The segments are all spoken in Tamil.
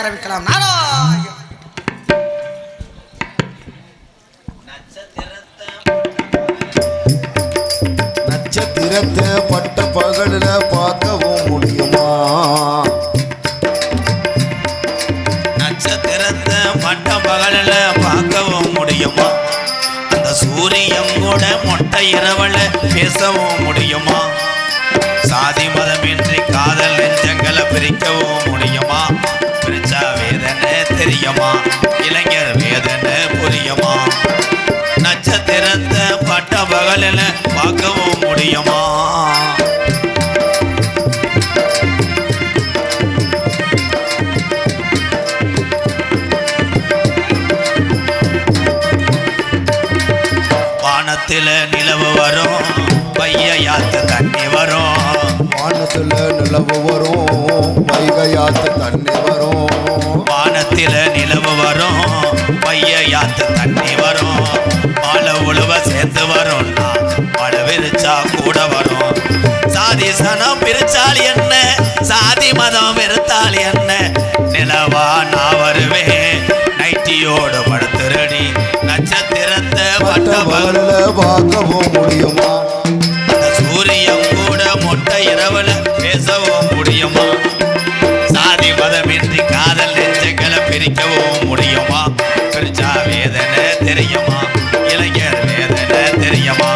ஆரம்பிக்கலாம். நாராயண நட்சத்திரத்தை பட்ட பகலில் பார்க்கவும் முடியுமா? நட்சத்திரத்தை பட்ட பகலில் பார்க்கவும் முடியுமா? அந்த சூரியன் கூட மொட்டை இரவல பேசவும் முடியுமா? சாதி மதமின்றி காதல் நெஞ்சங்களை பிரிக்கவும் முடியுமா? பிரிச்சா வேதனை தெரியுமா? இளைஞர் வேதனை புரியுமா? நட்சத்திரத்தை பட்ட பகலில் பார்க்கவும் முடியுமா? வானத்தில் நிலவு வரும், வையாத்து தண்ணி வரும். வானத்தில் நிலவு வரும், வைகையாத்து தண்ணி வரும். வானத்தில் நிலவு வரும், வையாத்து தண்ணி வரும். மழை உழுவ சேர்ந்து வரும், மழை விரிச்சா கூட வரும். சாதி சனம் பிரிச்சால் என்ன, சாதி மதம் வெறுத்தால் என்ன? நிலவா நான் வருவேன், நைட்டியோடு படுத்துறடி. நட்சத்திரத்தை பட்ட பகலில் பார்க்கவும் முடியுமா? சூரியன் கூட மொட்டை இரவுல பேசவும் முடியுமா? சாதி மதமின்றி காதல் நெஞ்சங்களை பிரிக்கவும் முடியுமா? பிரிச்சா வேதனை தெரியுமா? இளைஞர் வேதனை தெரியுமா?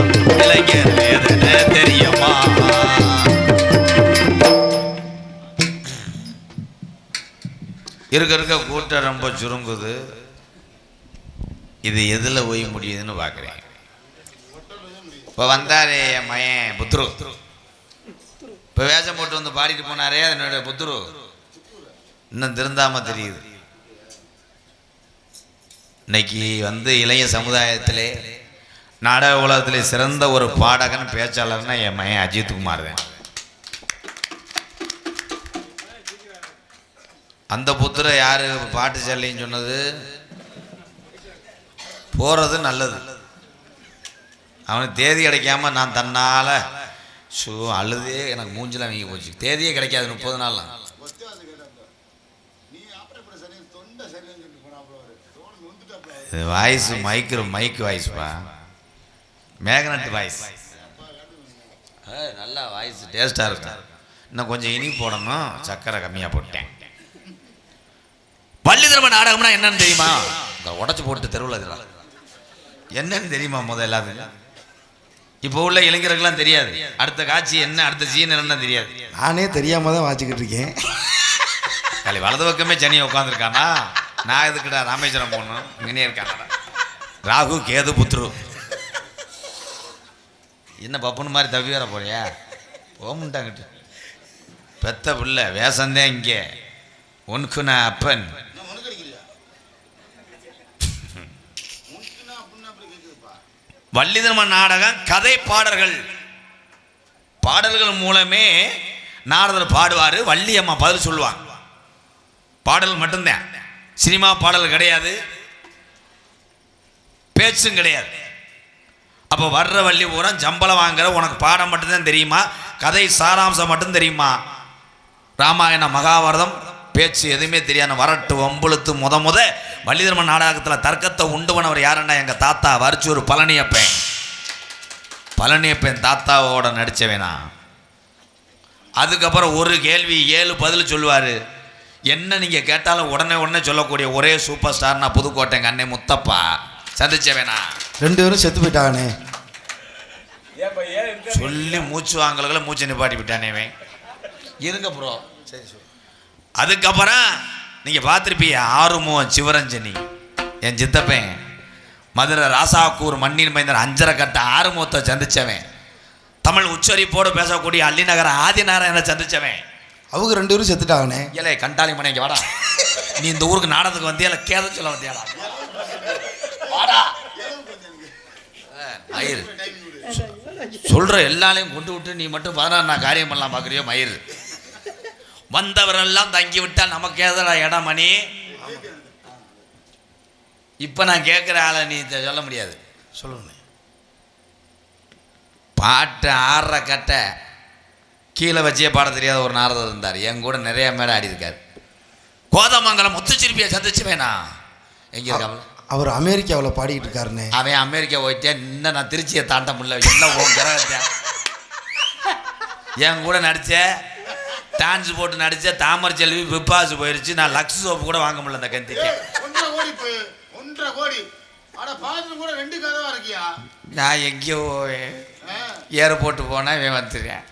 இளைஞர் வேதனை தெரியுமா? இருக்க கூட்டம் ரொம்ப சுருங்குது. இது எதில் போய் முடியுதுன்னு பார்க்குறேன். இப்போ வந்தார் என் மயன் புத்ரு, இப்போ வேஷம் போட்டு வந்து பாடிட்டு போனாரே அதனுடைய புத்ரு இன்னும் திருந்தாமல் தெரியுது. இன்னைக்கு வந்து இளைய சமுதாயத்திலே நாடக உலகத்திலே சிறந்த ஒரு பாடகன் பேச்சாளர்னா என் மயன் அஜித் குமார் தான். அந்த புத்திர யார் பாட்டு சொல்லின்னு சொன்னது? போகிறது நல்லது, அவனுக்கு தேதி கிடைக்காம நான் தன்னால் அழுதே எனக்கு மூஞ்சில் வீங்கி போச்சு. தேதியே கிடைக்காது 30 நாள்லாம். இது வாய்ஸ் மைக்கு வாய்ஸ்ப்பா, மேக்னட் வாய்ஸ். நல்லா வாய்ஸ் டேஸ்ட்டாக இருக்கும். இன்னும் கொஞ்சம் இனி போடணும், சக்கரை கம்மியாக போட்டேன். வள்ளிதர்ம நாடகம்னா என்னன்னு தெரியுமா? இந்த உடச்சி போட்டு தெருவில் இதெல்லாம் என்னன்னு தெரியுமா? முதல் எல்லாத்துக்கும் இப்போ உள்ள இளைஞர்களுக்கெல்லாம் தெரியாது. அடுத்த காட்சி என்ன, அடுத்த சீன் என்ன தெரியாது. நானே தெரியாம தான் வாச்சிக்கிட்டு இருக்கேன். காலி வலது பக்கமே சனியை உட்காந்துருக்கானா? நான் எதுக்குடா ராமேஸ்வரம் போகணும்? இங்கனே இருக்கானா? ராகு கேது புத்ரு என்ன பப்புன்னு மாதிரி தவி வர போறியா? போமுட்டாங்கிட்டு பெத்த பிள்ளை வேஷந்தேன் இங்கே. உனக்கு நான் அப்பன். வள்ளிதர்ம நாடகம் கதை பாடல்கள் மூலமே நாரதர் பாடுவார், வள்ளியம்மா பதில் சொல்லுவாங்க. பாடல் மட்டும்தான், சினிமா பாடல் கிடையாது, பேச்சும் கிடையாது. அப்போ வர்ற வள்ளி பூரா ஜம்பளம் வாங்குற உனக்கு பாடம் மட்டும்தான் தெரியுமா? கதை சாராம்சம் மட்டும் தெரியுமா? ராமாயணம் மகாபாரதம் பேச்சு எதுவுமே தெரியாது. வரட்டு வம்புழுத்து முத வள்ளிதர்ம நாடகத்தில் தர்க்கத்தை உண்டுவனவர் யாருன்னா எங்கள் தாத்தா வரிச்சூர் பழனியப்பன் தாத்தாவோட நடித்தவேனா. அதுக்கப்புறம் ஒரு கேள்வி 7 பதில் சொல்லுவார். என்ன நீங்கள் கேட்டாலும் உடனே சொல்லக்கூடிய ஒரே சூப்பர் ஸ்டார்னா புதுக்கோட்டைங்க அண்ணே முத்தப்பா. சந்திச்சவேனா 2 பேரும் செத்து போயிட்டாங்கண்ணே. சொல்லி மூச்சு வாங்கல மூச்சை நிப்பாட்டி விட்டானேவே. இருங்க ப்ரோ. சரி சரி. அதுக்கப்புறம் நீங்கள் பார்த்துருப்பீங்க ஆறுமுகம் சிவரஞ்சனி, என் சித்தப்பன் மதுரை ராசாக்கூர் மண்ணின் மைந்தர் 5.5 கட்ட ஆறுமுகத்தை சந்திச்சவன். தமிழ் உச்சரிப்போடு பேசக்கூடிய அள்ளிநகர ஆதிநாராயணனை சந்திச்சவன். அவங்க 2 பேரும் செத்துட்டாங்கண்ணே. ஏலே கண்டாளி மனை இங்கே வாடா. நீ இந்த ஊருக்கு நாடகத்துக்கு வந்தியா இல்லை கேத சொல்ல வந்தியாடா? வாடா. மயிர் சொல்கிற எல்லாரையும் கொண்டு விட்டு நீ மட்டும் 16 நான் காரியம் பண்ணலாம் பார்க்குறியோ மயிர்? வந்தவரெல்லாம் தங்கி விட்டால் நமக்கு ஏதா இடம் மணி. இப்போ நான் கேட்குற ஆளை நீ சொல்ல முடியாது. சொல்லுங்க. பாட்டு ஆடுற கட்டை கீழே வச்சே பாட தெரியாத ஒரு நாரதர் இருந்தார். என் கூட நிறைய மேடை ஆடி இருக்கார். கோதமங்கலம் முத்துச்சிருப்பியை சந்திச்சு வேணா எங்க இருக்காங்க அவர் அமெரிக்காவில் பாடிக்கிட்டு இருக்காருண்ணே. அவன் அமெரிக்கா போயிட்டேன். இன்னும் நான் திருச்சியை தாண்ட முடியல. எல்லாம் உன் கிரகத்தேன். என் கூட நடித்த டான்ஸ் போட்டு நடித்த தாமரை செல்வி பிப்பாசு போயிடுச்சு. நான் லக்ஸ் சோப்பு கூட வாங்க முடியல அந்த கந்திக்கு. 1.5 கோடி கூட 2 கதவா இருக்கியா? நான் எங்கேயோ ஏர்போர்ட்டு போனால் இவன் வந்துடுறேன்.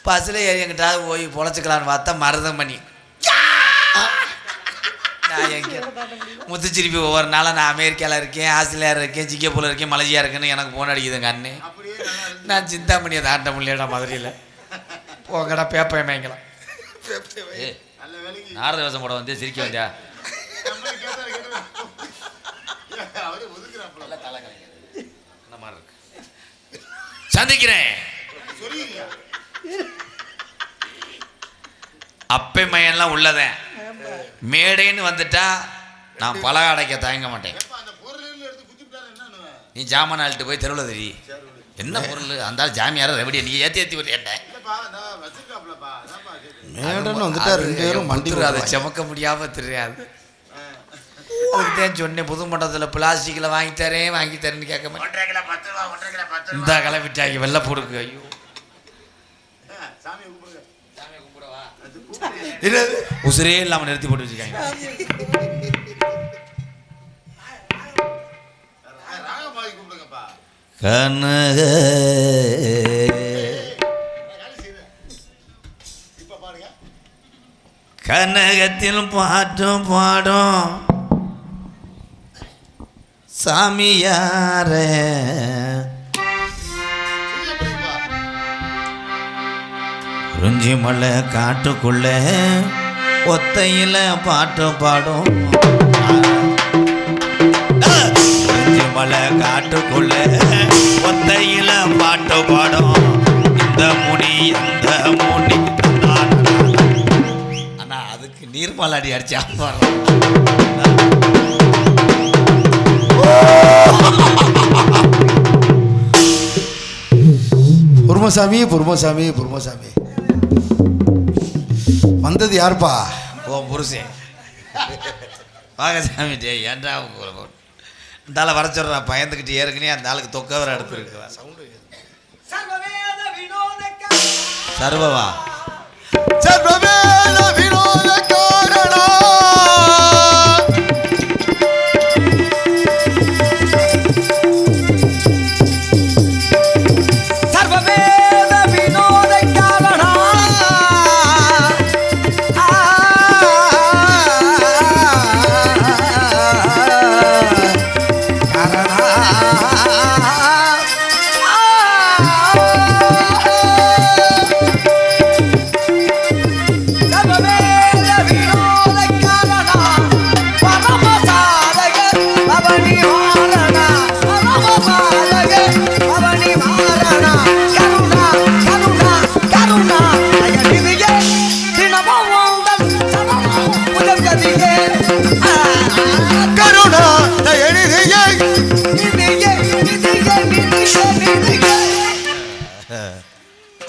பஸ்ஸில் ஏறி எங்கிட்டாவது போய் பொழைச்சிக்கலான்னு பார்த்தா மருதமணி. நான் எங்கே முத்துச்சிருப்பி ஒவ்வொரு நாளும் நான் அமெரிக்காவில் இருக்கேன், ஆஸ்திரேலியாவில் இருக்கேன், சிங்கப்பூரில் இருக்கேன், மலேசியா இருக்கேன்னு எனக்கு ஃபோன் அடிக்குதுங்க அண்ணே. நான் சிந்தாமணியை தாண்ட முடியலடா மதுரையில். போங்கடா பேப்பை மேய்க்கலாம். நாரத வேஷம் போட வந்து சிரிக்க வந்தியா? சந்திக்கிறேன். அப்பை மையெல்லாம் உள்ளதேன். மேடைன்னு வந்துட்டா நான் பலகை அடைக்க தயங்க மாட்டேன். நீ ஜாமான் ஆள்கிட்டு போய் தெருவில் தெரி என்ன பொருள் அந்த ஜாமியார ரெவடியா நீ ஏற்றி விட்டேன். மேடன்னு வந்துட்டா 2 பேரும் மண்டிட்டு அதை செமக்க முடியாமல் தெரியாது. அதுக்கு தான் சொன்னேன், புது மண்டபத்தில் பிளாஸ்டிக்கில் வாங்கி தரேன்னு கேட்க மாட்டேன். இந்த கிளம்பிட்டாங்க வெள்ளை போடுக்கு. ஐயோ உசுரே இல்லாமல் நிறுத்தி போட்டு வச்சுக்காங்க. கனக கனகத்தில் பாட்டும் பாடும் சாமியார குறிஞ்சி மலை காட்டுக்குள்ள ஒத்தையில பாட்டு பாடும். குறிஞ்சி மலை காட்டுக்குள்ள ஒத்தையில பாட்டு பாடும். இந்த முனி அந்த முனி அண்ணா அதுக்கு நீர்மலாடி அடிச்சா பொறுமசாமி வந்தது யாருப்பா? ஓ புருஷன் வாகசாமி. டே ஏன்டா அந்த வர சொல்கிறான் பயந்துக்கிட்டு ஏற்கனவே அந்த ஆளுக்கு தொக்க வர எடுத்துருக்குறான். சர்வவா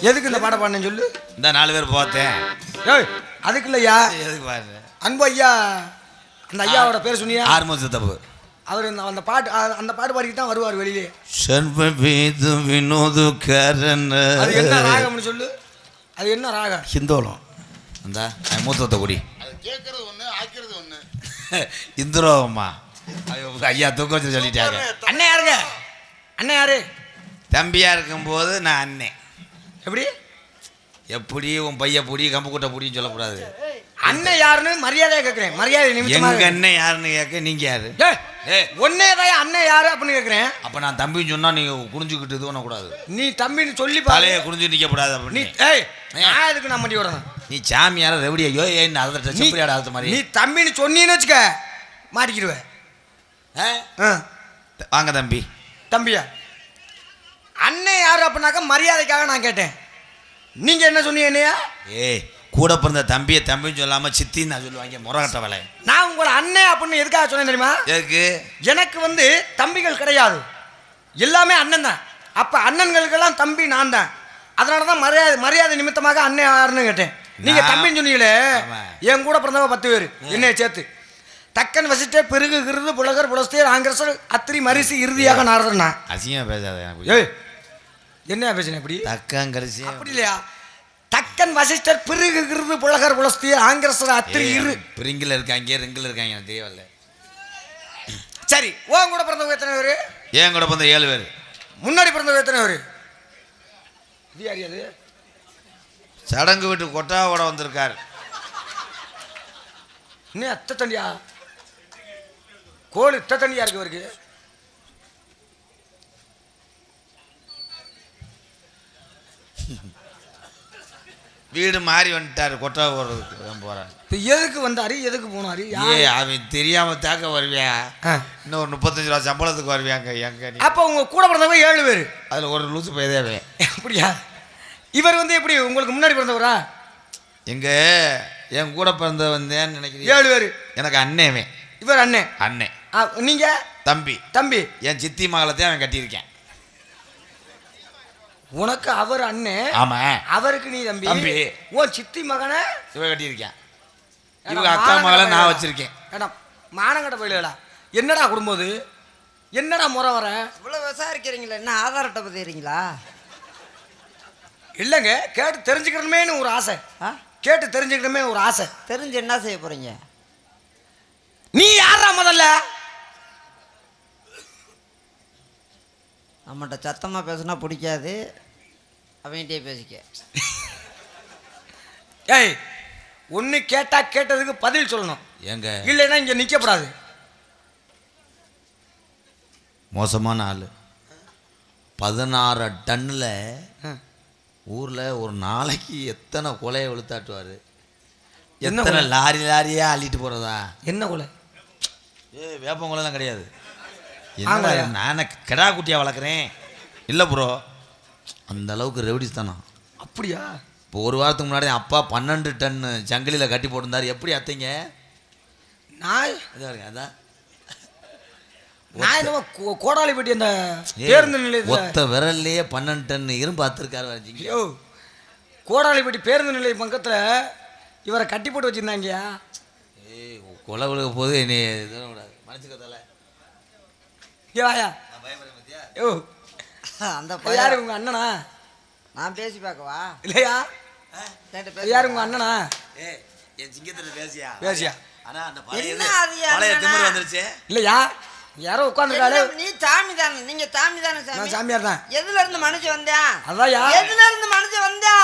எதுக்கு இந்த பாட பாடுன்னு சொல்லு. இந்த 4 பேர் பார்த்தேன். அதுக்கு இல்லையா, எதுக்கு பாரு அன்பு ஐயா அந்த ஐயாவோட பேர் சொன்னியா? ஆர்மோஸ் தப்பு. அவர் அந்த பாட்டு பாடிக்கிட்டு தான் வருவார் வெளியிலே. சர்வவேது வினோதுக்காரன். அது என்ன ராகம்னு சொல்லு. அது என்ன ராகம்? ஹிந்தோலம். அந்த மூத்தத்தை குடி கேட்கறது ஒண்ணு ஆக்கிறது ஒண்ணு. இந்துரோவம்மா ஐயா தூக்க வச்சு சொல்லிட்டாங்க. அண்ணன் யாருங்க? அண்ணன் யாரு? தம்பியா இருக்கும்போது நான் அண்ணன். எப்படி உன் பைய புடி கம்பு கூட்ட புடின்னு சொல்லக்கூடாது. அண்ணன் யாருன்னு மரியாதையா கேட்கிறேன். மரியாதை நிமித்தமா. எங்க அண்ணன் யாருன்னு கேட்க நீங்க யாரு? ஒன்னே தான் அண்ணன் யாரு அப்படின்னு கேட்கிறேன். அப்ப நான் தம்பின்னு சொன்னா நீங்க குனிஞ்சுக்கிட்டு இது பண்ணக்கூடாது. நீ தம்பின்னு சொல்லி தலையை குனிஞ்சு நிக்க கூடாது. நீ அதுக்கு நான் மண்டி வரணும். நீ சாமியார ரெவடியோ ஏன்னு அதை செப்பரியாட ஆடுற மாதிரி. நீ தம்பின்னு சொன்னீன்னு வச்சுக்க மாட்டிக்கிடுவேன். வாங்க தம்பி. தம்பியா அண்ணன் யாரு அப்படின்னாக்கா மரியாதைக்காக நான் கேட்டேன். நீங்க என்ன சொன்னீங்க என்னையா? கூட பிறந்த தம்பியை தம்பின்னு சொல்லாம சித்தின்னு நான் சொல்லுவாங்க. முறகட்ட வேலை. நான் உங்களை அண்ணன் அப்படின்னு எதுக்காக சொன்னேன் தெரியுமா? எதுக்கு? எனக்கு தம்பிகள் கிடையாது, எல்லாமே அண்ணன் தான். அப்ப அண்ணன்களுக்கெல்லாம் தம்பி நான் தான். அதனால தான் மரியாதை நிமித்தமாக அண்ணன் யாருன்னு கேட்டேன். நீங்க தம்பின்னு சொன்னீங்களே, ஆமா. என் கூட பிறந்தவ 10 பேர் என்னைய சேர்த்து. தக்கன் வசிஷ்டர் பிறகு கிருது புலகர் புலஸ்தேர் ஆங்கிரசர் அத்திரி மரிசி இறுதியாக நாரதனா. அசிங்கமா பேசாத எனக்கு. ஏய் என்ன பேசுன இப்படி? தக்கங்கரிசி அப்படி இல்லையா? தக்கன் வசிஷ்டர் பிறகு கிருது புலகர் புலஸ்தேர் ஆங்கிரசர் அத்திரி இரு பிரிங்கில் இருக்காங்க ரிங்கில் இருக்காங்க எனக்கு தெரியவில்லை. சரி, உன் கூட பிறந்தவங்க எத்தனை பேர்? ஏன் கூட பிறந்த 7 பேர். முன்னாடி பிறந்தவங்க எத்தனை பேர்? இது யார் அது? சடங்கு வீட்டு கொட்டாவோட வந்திருக்காரு. இன்னும் அத்தை தண்டியா கோழி இத்த தண்டியா இருக்கு இவருக்கு. வீடு மாறி வந்துட்டாரு கொட்டா போடுறதுக்கு போறாரு. இப்போ எதுக்கு வந்தாரு, எதுக்கு போனாரு? அவன் தெரியாம தாக்க வருவியா? இன்னும் ஒரு 35 ரூபா சம்பளத்துக்கு வருவியாங்க எங்க? அப்போ உங்க கூட பிறந்தவங்க 7 பேர். அதுல ஒரு லூசு பையதாவே. அப்படியா? இவர் வந்து எப்படி உங்களுக்கு முன்னாடி பிறந்தவரா? எங்க என் கூட பிறந்த வந்தேன்னு நினைக்கிறேன். 7 பேர். எனக்கு அண்ணேவன். இவர் அண்ணே. அண்ணே. நீங்க தம்பி. தம்பி. என் சித்தி மகளத்தையும் அவன் கட்டியிருக்கேன். உனக்கு அவர் அண்ணே. ஆமா. அவருக்கு நீ தம்பி. தம்பி. உன் சித்தி மகனை இவ கட்டியிருக்கேன். இவங்க அக்கா மகளை நான் வச்சிருக்கேன். மானங்கட்ட போயிடா. என்னடா குடும்பம் இது? என்னடா முறை வர? இவ்வளோ விசாரிக்கிறீங்களா? என்ன ஆதார் அட்டை பத்திக்கிறீங்களா? இல்லைங்க, கேட்டு தெரிஞ்சுக்கணுமேனு ஒரு ஆசை. கேட்டு தெரிஞ்சுக்கணுமே ஒரு ஆசை. தெரிஞ்சு என்ன செய்ய போறீங்க? நீ யாரா முதல்ல? நம்மகிட்ட சத்தமாக பேசுனா பிடிக்காது, அவன்கிட்டே பேசிக்க. ஏய், ஒன்று கேட்டா கேட்டதுக்கு பதில் சொல்லணும். எங்க இல்லைன்னா இங்கே நிற்கக்கூடாது. மோசமான ஆள். 16 டன்னில் ஊரில் ஒரு நாளைக்கு எத்தனை கொலையை வெளுத்தாட்டுவார். எத்தனை லாரியா அள்ளிட்டு போகிறதா? என்ன கொலை? வேப்பங்கொலைலாம் கிடையாது. என்ன நானே கிடா குட்டியாக வளர்க்குறேன். இல்லை ப்ரோ, அந்த அளவுக்கு ரெவடிஸ் தானா? அப்படியா? இப்போ ஒரு வாரத்துக்கு முன்னாடி அப்பா 12 டன் ஜங்கிலியில் கட்டி போட்டிருந்தார். எப்படி அத்தைங்க? நான் இதாக அதான் நான் என்னவோ கோடாலிப்பட்டி அந்த பேருந்து நிலையத்தில் ஒத்த விரல்லையே 12 டன் இரும்பு அத்திருக்காரு. ஐயோ, கோடாலிப்பட்டி பேருந்து நிலையம் பக்கத்தில் இவரை கட்டி போட்டு வச்சுருந்தாங்கயா. ஏய், கொலை விழுக போது என்னை மனசுக்கத்தால வாயா. யோ, அந்த யாரு உங்கள் அண்ணனா? நான் பேசி பார்க்கவா? இல்லையா? யாரு உங்கள் அண்ணனா? என் சிங்கத்தில் பேசியா பேசியா? ஆனால் அந்த என்ன அது பழைய அண்ணனா? திமிரு வந்துருச்சு. இல்லையா? யாரோ உட்காந்துருக்காரு. நீ சாமி தானே? நீங்க சாமி தானே? நான் சாமியார் தான். எதுல இருந்து மனுஷன் வந்தா? அதான்யா. எதுல இருந்து மனுஷன் வந்தா?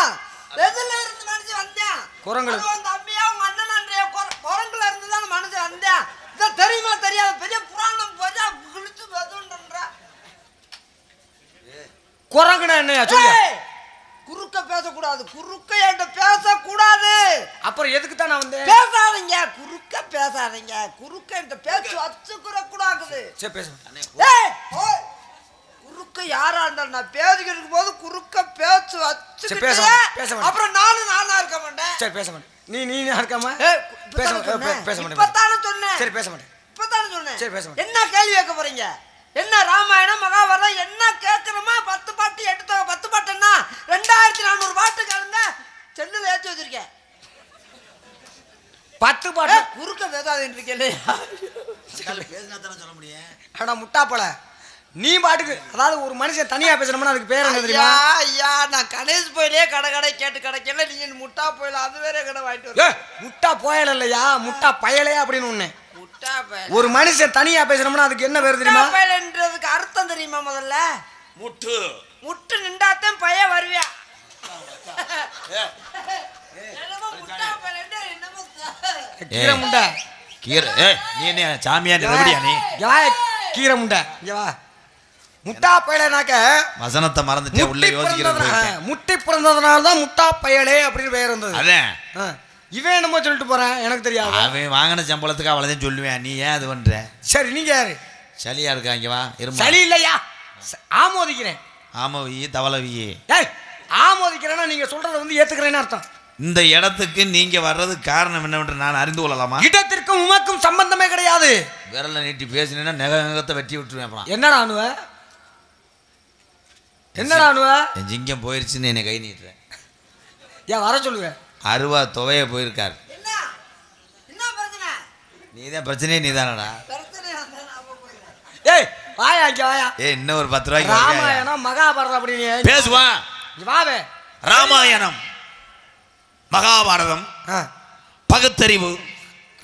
எதுல இருந்து மனுஷன் வந்தா? குரங்குல. உங்க அம்மையா உங்க அண்ணனான்றைய குரங்குல இருந்து தான் மனுஷன் வந்தா. இத தெரியுமா தெரியாத? பெரிய புராணம் பெரிய கிழிச்சு வெதுன்றா. குரங்குனா என்னையா சொல்லு? குறுக்க பேசக்கூடாது. குறுக்க என்கிட்ட பேசக்கூடாது. அப்புறம் எதுக்கு தான் நான் வந்தேன்? பேசாதீங்க, குறுக்க பேசாதீங்க. குறுக்க என்கிட்ட பேச்சு வச்சுக்கூட கூடாது. சரி பேசுவேன். குறுக்க யாரா இருந்தாலும் நான் பேசிக்கிட்டு இருக்கும் போது குறுக்க பேச்சு சரி, பேச மாட்டேன், பேச மாட்டேன். அப்புறம் நானா இருக்க மாட்டேன். சரி பேச மாட்டேன். நீ இருக்காம பேச மாட்டேன். இப்பதானே சொன்னேன். சரி பேச மாட்டேன். இப்பதானே சொன்னேன். சரி பேச மாட்டேன். என்ன கேள்வி கேட்க போறீங்க? என்ன ராமாயணம் மகாபாரதம் என்ன கேட்கணுமா? 10 பாட்டு 10 பாட்டுன்னா 2400 பாட்டு கேளுங்க. செல்லுல ஏற்றி வச்சிருக்கேன். 10 பாட்டு குறுக்க பேசாதுன்னு இருக்கேன். பேசினா தானே சொல்ல முடியும். ஆனா முட்டாப்பல நீ பாட்டுக்கு, அதாவது ஒரு மனுஷன் தனியா பேசணும்னா அதுக்கு பேர் என்ன தெரியுமா? ஐயா, நான் கணேஷ் போயிலே கடை கேட்டு கிடைக்கல. நீங்க முட்டா போயில அது வேற கடை வாங்கிட்டு ஏ, முட்டா போயல இல்லையா, முட்டா பயலையா அப்படின்னு ஒண்ணு. முட்டா பயல. ஒரு மனுஷன் தனியா பேசணும்னா அதுக்கு என்ன பேர் தெரியுமா? பயலன்றதுக்கு அர்த்தம் தெரியுமா? முதல்ல முட்டு முட்டு நின்றாத்தான் பய வருவியா. கீரை முண்டை. கீரை. நீ என்ன சாமியா ரெவடியா? நீ கீரை முண்டை. இங்க வா. முட்டா பயலனாக்க வசனத்தை மறந்துட்டே உள்ள யோசிக்கிறது. முட்டி பிறந்ததுனால தான் முட்டா பயலே அப்படின்னு பெயர் இருந்தது. அதான் இவன் என்னமோ சொல்லிட்டு போறேன், எனக்கு தெரியாது. அவன் வாங்கின சம்பளத்துக்கு அவ்வளோதான் சொல்லுவேன். நீ ஏன் அது பண்ற? சரி, நீங்க யாரு? சளியா இருக்கா? இங்க வா. சளி இல்லையா? ஆமோதிக்கிறேன். ஆமவி தவளவி. ஏய், ஆமோதிக்கிறேன்னா நீங்க சொல்றத வந்து ஏத்துக்கிறேன்னு அர்த்தம். இந்த இடத்துக்கு நீங்க வர்றதுக்கு காரணம் என்னவென்று நான் அறிந்து கொள்ளலாமா? இடத்திற்கும் உமக்கும் சம்பந்தமே கிடையாது. விரல நீட்டி பேசினேன்னா நகத்தை வெட்டி விட்டுருவேன். என்னடா அனுவ? என்னடா அனுவ? என் சிங்கம் போயிருச்சுன்னு என்னை கை நீட்டுறேன். ஏன் வர சொல்லுவேன்? அருவா துவைய போயிருக்கார். என்ன என்ன பிரச்சனை? நீதான் பிரச்சனையே நீதானடா. பிரச்சனை வந்தா நாம போயிடலாம். ஏய் வாயா இங்க வாயா. இன்னும் ஒரு 10 ரூபாய்க்கு ராமாயணம் மகாபாரதம் அப்படின்னு பேசுவான். வாவே. ராமாயணம் மகாபாரதம் பகுத்தறிவு.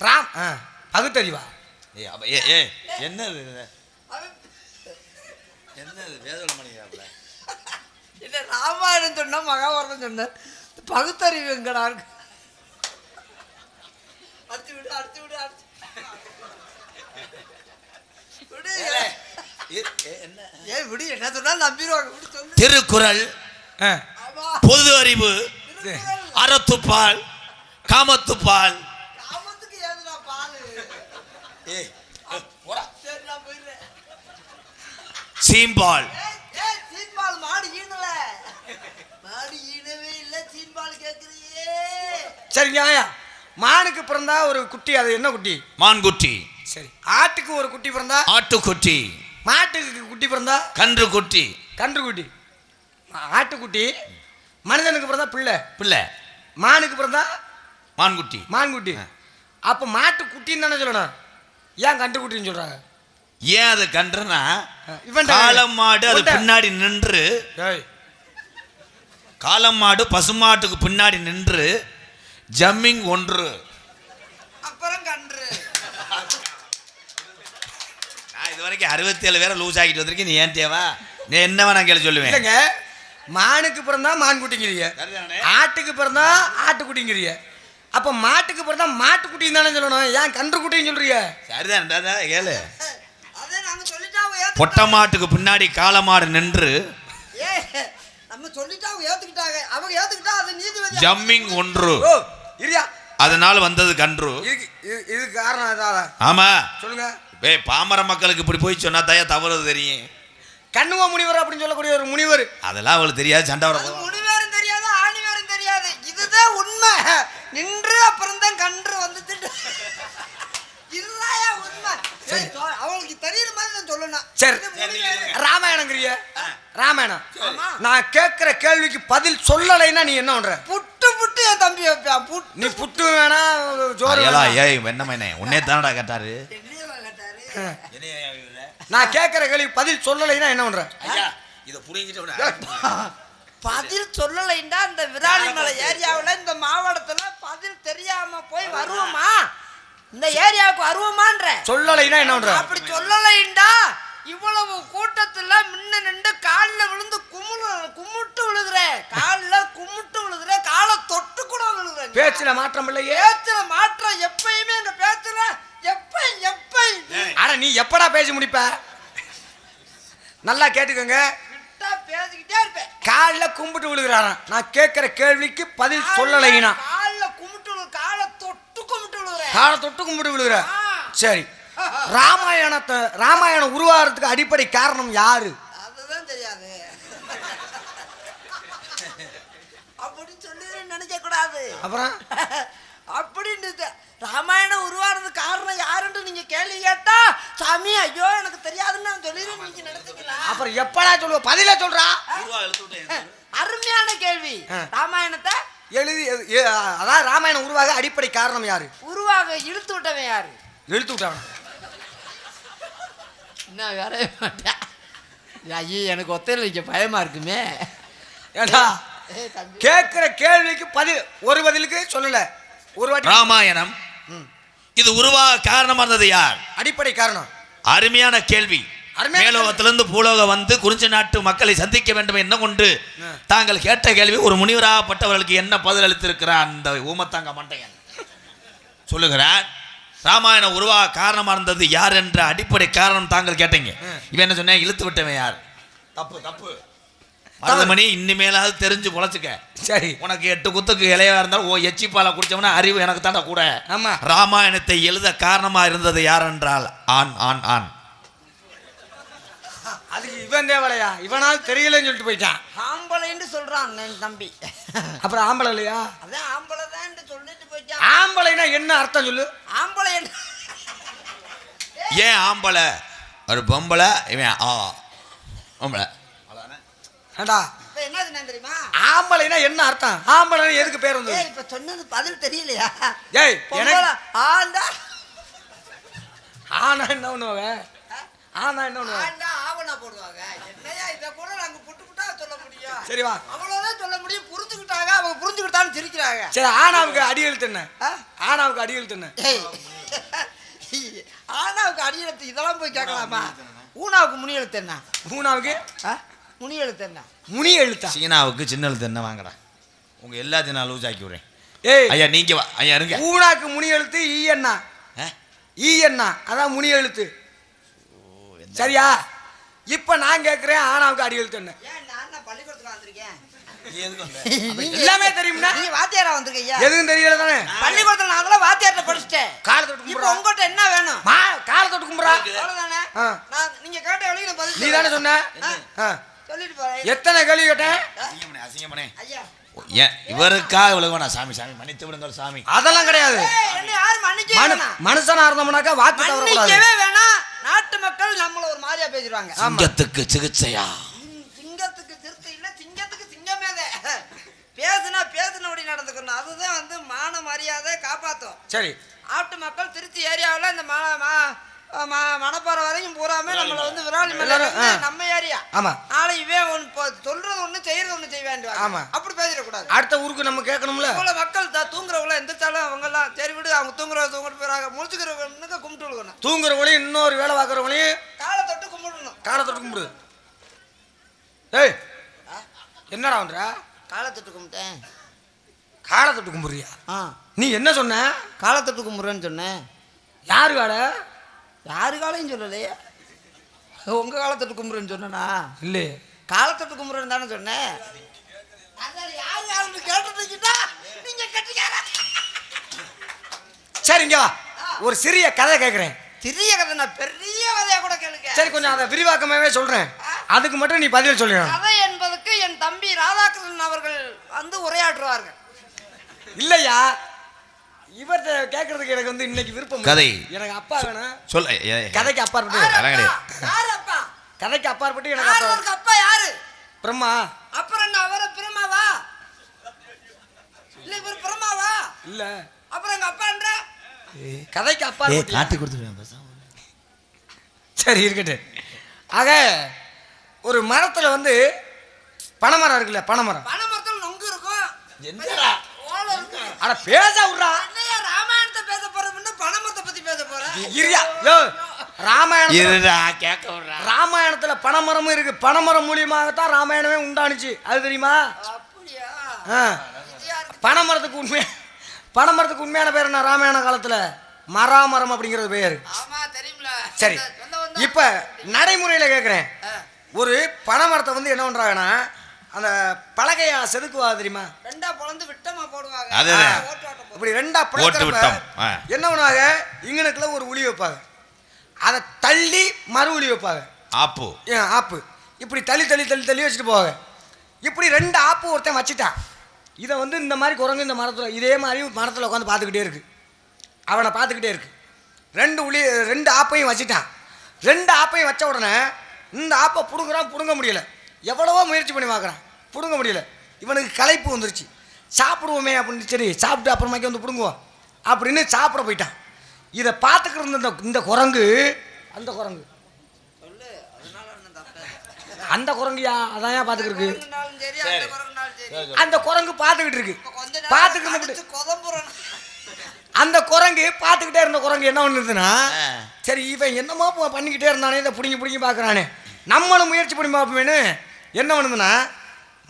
ராம் பகுத்தறிவா? என்னது என்னது வேதம் பண்ணிக்கிறாப்ல. இல்ல ராமாயணம் சொன்னா மகாபாரதம் சொன்ன பகுத்தறிவு எங்கடா இருக்கு? அடிச்சு விடு அடிச்சு விடு அடிச்சு விடு. என்ன ஏய் விடு, என்ன சொன்னாலும் நம்பிடுவாங்க. விடு சொல்லு. திருக்குறள், ஆமா. பொது அறிவு, அறத்துப்பால், காமத்துப்பால். காமத்துக்கு ஏதுடா பாலு? சரி நான் போயிடுறேன். சீம்பால். ஏய் சீன்பால் மாடு ஈனல. மாடு ஈனவே இல்ல, சீன்பால் கேக்குறியே. சரிங்க ஆயா. மானுக்கு பிறந்தா ஒரு குட்டி, அது என்ன குட்டி? மான்குட்டி. சரி. ஆட்டுக்கு ஒரு குட்டி பிறந்தா? ஆட்டுக்குட்டி. மாட்டுக்கு குட்டி பிறந்தா? கன்று குட்டி. கன்று குட்டி. ஆட்டுக்குட்டி. மனிதனுக்கு பிறந்தா பிள்ளை. பிள்ளை. மானுக்கு பிறந்தா மான்குட்டி. மான்குட்டி. அப்ப மாட்டு குட்டின்னு தானே சொல்லணும், ஏன் கன்று குட்டின்னு சொல்றாங்க? ஏன் அது கன்றுனா இவன் காளம் மாடு அது பின்னாடி நின்று, காளம் மாடு பசுமாட்டுக்கு பின்னாடி நின்று ஜம்மிங் ஒன்று. அப்புறம் கன்று. நான் இது வரைக்கும் 67 பேரை லூஸ் ஆகிட்டு வந்திருக்கேன். நீ ஏன் தேவா? நீ என்ன வேணா கேள்வி சொல்லுவேன். இல்லைங்க, மானுக்கு பிறந்தா மான்குட்டிங்கிறீங்க, ஆட்டுக்கு பிறந்தா ஆட்டுக்குட்டிங்கிறீங்க. அப்ப மாட்டுக்கு பிறந்தா மாட்டுக்குட்டின்னு தானே சொல்லணும், ஏன் கன்று குட்டின்னு சொல்றீங்க? சரிதான் கேளு. அதே நாங்க சொல்லிட்டா பொட்டை மாட்டுக்கு பின்னாடி காளை மாடு நின்று நம்ம சொல்லிட்டா அவங்க ஏத்துக்கிட்டாங்க. அவங்க ஏத்துக்கிட்டா அது நீதிபதி. ஜம்மிங் ஒன்று. ஓ இரியா, அதனால வந்தது கன்று. இதுக்கு காரணம் அதான். ஆமா சொல்லுங்க. பாமர மக்களுக்கு இப்படி போய் சொன்னா தயா தவறு தெரியும். கண்ணுவ முனிவர் அப்படின்னு சொல்லக்கூடிய ஒரு முனிவர், அதெல்லாம் அவளுக்கு தெரியாது. சண்டை வர முனிவேரும் தெரியாது, ஆணிவேரும் தெரியாது. இதுதான் உண்மை. நின்று அப்புறம் தான் கன்று வந்துட்டு இதுதான் உண்மை. அவங்களுக்கு தெரியுற மாதிரி நான் சொல்லணும். சரி ராமாயணங்கிறிய, ராமாயணம். நான் கேட்கிற கேள்விக்கு பதில் சொல்லலைன்னா நீ என்ன பண்ற? புட்டு புட்டு என் தம்பி வைப்பான். புட்டு நீ புட்டு வேணா ஜோறு வேணா. ஏய் என்னமே உன்னே தானடா கேட்டாரு. நான் கேட்கிற கேள்வி பதில் சொல்லலைன்னா என்ன பண்ற? இத புடிங்கிட்டு பதில் சொல்லலைண்டா இந்த விராலிமலை ஏரியாவில் இந்த மாவட்டத்துல பதில் தெரியாம போய் வருவோமா? இந்த ஏரியாவுக்கு வருவோமான்ற? சொல்லலைன்னா என்ன பண்ற? அப்படி சொல்லலைண்டா இவ்வளவு கூட்டத்துல முன்ன நின்று காலில் விழுந்து கும்பிட்டு விழுகிறேன். காலில் கும்பிட்டு விழுகிறேன், காலை தொட்டு கூட விழுகிறேன். பேச்சுல மாற்றம் இல்லையே. பேச்சுல மாற்றம் எப்பயுமே எங்க பேச்சுல எப்ப ஆனா நீ எப்படா பேசி முடிப்ப? நல்லா கேட்டுக்கோங்க. பேசிக்கிட்டே இருப்பேன். காலில் கும்பிட்டு விழுகிறாராம். நான் கேட்கிற கேள்விக்கு பதில் சொல்லலைன்னா காலில் கும்பிட்டு காலை தொட்டு கும்பிட்டு விழுகிறேன். காலை தொட்டு கும்பிட்டு விழுகிற. சரி, ராமாயணம் உருவாகிறதுக்கு அடிப்படை காரணம் யாரு? அதுதான் தெரியாது. அப்படி சொல்லி நினைக்க கூடாது. அப்புறம் அப்படின்னு ராமாயணம் உருவானது காரணம் யாருன்னு நீங்க கேள்வி கேட்டா சாமி ஐயோ எனக்கு தெரியாதுன்னு நான் சொல்லிடுறேன். நீங்க நினைச்சுக்கலாம். அப்புறம் எப்படா சொல்லுவ? பதில சொல்றா. அருமையான கேள்வி. ராமாயணத்தை அதான் ராமாயணம் உருவாக அடிப்படை காரணம் யாரு? உருவாக இழுத்து விட்டவன் யாரு? இழுத்து விட்டவன் என்ன வரவே மாட்டேன். ஐயோ எனக்கு ஒத்தையில வைக்க பயமா இருக்குமே. ஏண்டா கேட்கிற கேள்விக்கு பதில் ஒரு பதிலுக்கு சொல்லல. ஒரு வாட்டி ராமாயணம் இது உருவாக காரணமா இருந்தது யார்? அடிப்படை காரணம். அருமையான கேள்வி. மேலோகத்திலிருந்து பூலோகம் வந்து குறிஞ்சி நாட்டு மக்களை சந்திக்க வேண்டும் என்ன கொண்டு தாங்கள் கேட்ட கேள்வி ஒரு முனிவராகப்பட்டவர்களுக்கு என்ன பதில் அளித்திருக்கிறார் அந்த ஊமத்தாங்க மண்டையன் சொல்லுகிறான். ராமாயணம் உருவாக காரணமா இருந்தது யார் என்ற அடிப்படை காரணம் தாங்கள் கேட்டீங்க. இவன் என்ன சொன்ன? இழுத்து விட்டவன் யார்? தப்பு தப்பு மருதமணி, இனிமேலாவது தெரிஞ்சு பொழைச்சுக்க. சரி, உனக்கு 8 குத்துக்கு இலையா இருந்தாலும் ஓ எச்சி பாலை குடிச்சவனா அறிவு எனக்கு தாண்டா கூட. ஆமா, ராமாயணத்தை எழுத காரணமா இருந்தது யார் என்றால் ஆண் ஆண் ஆண். அதுக்கு இவன் தேவலையா? இவனாவது தெரியலன்னு சொல்லிட்டு போயிட்டான். ஆம்பளைன்னு சொல்றான் என் தம்பி. அப்புறம் ஆம்பளை இல்லையா? அதான் ஆம்பளை தான் சொல்லிட்டு போயிட்டான். ஆம்பளைனா என்ன அர்த்தம் சொல்லு? ஆம்பளை ஏன் ஆம்பளை? ஒரு பொம்பளை, இவன் ஆம்பளை. ஏண்டா என்ன என்ன தெரியுமா? ஆம்பளைனா என்ன அர்த்தம்? ஆம்பளை எதுக்கு பேர் வந்து? ஏய், இப்ப சொன்னது பதில் தெரியலையா? ஏய், எனக்கு ஆண்டா ஆனா என்ன பண்ணுவாங்க? ஆனா என்ன பண்ணுவாங்க? ஆண்டா ஆவணா போடுவாங்க. என்னையா இத கூட நாங்க புட்டு புட்டா சொல்ல முடியும்? சரி வா. அவ்வளவுதான் சொல்ல முடியும். புரிஞ்சுக்கிட்டாங்க, அவங்க புரிஞ்சுக்கிட்டான்னு சிரிக்கிறாங்க. சரி, ஆனாவுக்கு அடி எழுத்து என்ன? ஆனாவுக்கு அடி எழுத்து என்ன? ஏய், ஆனாவுக்கு அடி எழுத்து இதெல்லாம் போய் கேட்கலாமா? ஊனாவுக்கு முனி எழுத்து என்ன? ஊனாவுக்கு முனி எழுத்து என்ன? முனி எழுத்தா? சீனாவுக்கு சின்ன எழுத்து என்ன வாங்கடா? உங்க எல்லாத்தையும் நான் லூஸ் ஆக்கி விடுறேன். ஏய் ஐயா நீங்க வா ஐயா இருங்க. ஊனாக்கு முனி எழுத்து ஈ என்ன? ஈ என்ன? அதான் முனி எழுத்து. சரியா? இப்ப நான் கேட்கிறேன், ஆனாவுக்கு அடி எழுத்து என்ன? ஏன் நான் பள்ளிக்கூடத்துக்கு வந்திருக்கேன். எல்லாமே தெரியும்னா நீ வாத்தியாரா வந்திருக்கீங்க? எதுவும் தெரியல தானே? பள்ளிக்கூடத்துல நான் அதெல்லாம் வாத்தியார்ட்ட படிச்சிட்டேன். காலை தொட்டு இப்போ கும்பிடுறா. உங்ககிட்ட என்ன வேணும்? காலை தொட்டு கும்பிடுறா. அவ்வளவுதானே? நான் நீங்க கேட்ட வழியில பதில் நீ தானே சொன்ன? சொல்லிட்டு போறேன். எத்தனை கேள்வி கேட்டேன்? அசிங்கமனே ஐயா, ஏன் இவருக்கா இவ்வளவு வேணா? சாமி சாமி மன்னித்து விடுங்க சாமி. அதெல்லாம் கிடையாது. என்ன யாரும் மன்னிக்கவே வேணாம். மனுஷனா இருந்தோம்னாக்கா வாக்கு தவறக்கூடாது. மன்னிக்கவே வேணாம். நாட்டு மக்கள் நம்மள ஒரு மாதிரியா பேசுறாங்க. சிங்கத்துக்கு சிகிச்சையா? சிங்கத்துக்கு திருத்த இல்ல, சிங்கத்துக்கு சிங்கமேதே. பேசுனபடி நடந்துக்கணும். அதுதான் வந்து மான மரியாதை காப்பாத்தும். சரி, நாட்டு மக்கள் திருச்சி ஏரியாவில் இந்த மணப்பாறை வரைக்கும் பூராமே நம்மள வந்து விராலி எல்லாரும், நம்ம ஏரியா. ஆமா. நாளை இவன் சொல்றது ஒண்ணு செய்யறது ஒண்ணு செய்ய வேண்டிய. ஆமா. அப்படி பேசிடக்கூடாது. அடுத்த ஊருக்கு நம்ம கேட்கணும்ல. இவ்வளவு மக்கள் தூங்குறவங்கள எந்திரிச்சாலும் அவங்க எல்லாம் சரி விடு, அவங்க தூங்குறவங்க போறாங்க, முழிச்சுக்கிறவங்க கும்பிட்டு விழுகணும். தூங்குறவங்களையும் இன்னொரு வேலை பார்க்குறவங்களையும் காலை தொட்டு கும்பிடணும். காலை தொட்டு கும்பிடு. ஏய், என்னடா பண்ற? காலை தொட்டு கும்பிட்டேன். காலை தொட்டு கும்பிடுறியா? நீ என்ன சொன்ன? காலை தொட்டு கும்பிடுறேன்னு சொன்னேன். யாரு காலை? யாரு காலையும் சொல்லலையே. உங்க காலை தொட்டு கும்பிடுறேன்னு சொன்னா இல்லையே, காலை தொட்டு கும்பிடுறேன்னு தானே சொன்னேன். யாரு யாருன்னு கேட்டுட்டா நீங்க கட்டிக்கார. சரி இங்க வா, ஒரு சிறிய கதை கேட்குறேன். சிறிய கதை நான் பெரிய கதையா கூட கேளுங்க. சரி, கொஞ்சம் அதை விரிவாக்கமாவே சொல்றேன், அதுக்கு மட்டும் நீ பதில் சொல்லிடணும். கதை என்பதற்கு என் தம்பி ராதாகிருஷ்ணன் அவர்கள் வந்து உரையாற்றுவார்கள். இல்லையா, இவர்கிட்ட கேட்கறதுக்கு எனக்கு வந்து இன்னைக்கு விருப்பம். கதை எனக்கு அப்பா வேணும். சொல்ல கதைக்கு அப்பாற்பட்டு. அதெல்லாம் கிடையாது. யாரு அப்பா? கதைக்கு அப்பாற்பட்டு எனக்கு யாரு அப்பா. உனக்கு அப்பா யாரு? பிரம்மா. அப்புறம் என்ன அவரை பிரம்மாவா? இல்ல இவர் பிரம்மாவா? இல்ல, அப்புறம் எங்க அப்பான்ற கதைக்கு அப்பாற்பட்டு. காட்டி கொடுத்துருவேன். சரி இருக்கட்டும். ஆக ஒரு மரத்துல வந்து பனைமரம் இருக்குல்ல, பனைமரம். பனை மரத்துல நொங்கு இருக்கும். என்னடா ஓலை இருக்கும். அட பேச விட்றா. என்னையா ராமாயணத்தை பேச போறோம்னா பனை மரத்தை பத்தி பேச போறேன். இருயா, யோ ராமாயணம். இருடா கேட்க விடுறா. ராமாயணத்துல பனைமரமும் இருக்கு. பனைமரம் மூலியமாகத்தான் ராமாயணமே உண்டானுச்சு, அது தெரியுமா? அப்படியா? இது யாருக்கு? பனைமரத்துக்கு உண்மையான பேர் என்ன? ராமாயண காலத்துல மராமரம் அப்படிங்கிறது பேர். ஆமா தெரியும்ல. சரி, இப்ப நடைமுறையில கேக்குறேன். ஒரு பனைமரத்தை வந்து என்ன பண்றாங்கன்னா, அந்த பலகையா செதுக்குவா தெரியுமா? ரெண்டா பொளந்து விட்டமா போடுவாங்க. அதுதான். இப்படி ரெண்டா ஓட்டு பிளக்கிறப்ப விட்டம். என்ன பண்ணுவாங்க, இங்கனுக்குள்ள ஒரு உளி வைப்பாங்க, அதை தள்ளி மறு உளி வைப்பாங்க. ஆப்பு ஆப்பு இப்படி தள்ளி தள்ளி தள்ளி தள்ளி வச்சுட்டு போவாங்க. இப்படி ரெண்டு ஆப்பு ஒருத்தன் வச்சுட்டான். இதை வந்து இந்த மாதிரி குரங்கு இந்த மரத்தில் இதே மாதிரி மரத்தில் உட்காந்து பார்த்துக்கிட்டே இருக்கு. அவனை பார்த்துக்கிட்டே இருக்கு. ரெண்டு ஆப்பையும் வச்சுட்டான். ரெண்டு ஆப்பையும் வச்ச உடனே இந்த ஆப்பை பிடுங்க முடியல. எவ்வளவோ முயற்சி பண்ணி பார்க்குறான், பிடுங்க முடியல. இவனுக்கு களைப்பு வந்துருச்சு. சாப்பிடுவோமே அப்படின்னு, சரி சாப்பிட்டு அப்புறமாக்கி வந்து பிடுங்குவோம் அப்படின்னு சாப்பிட போயிட்டான். இதை பார்த்துக்கிட்டு இந்த குரங்கு, அந்த குரங்கு அந்த குரங்குயா அதான் பார்த்துக்கிட்டு இருக்கு. அந்த குரங்கு பார்த்துக்கிட்டு இருக்கு. அந்த குரங்கு பார்த்துக்கிட்டே இருந்த குரங்கு என்ன பண்ணுதுன்னா, சரி இவன் என்னமோ பண்ணிக்கிட்டே இருந்தானே, இதை பிடிங்கி பார்க்குறானே, நம்மளும் முயற்சி பண்ணி பார்ப்போமேனு என்ன பண்ணுதுன்னா,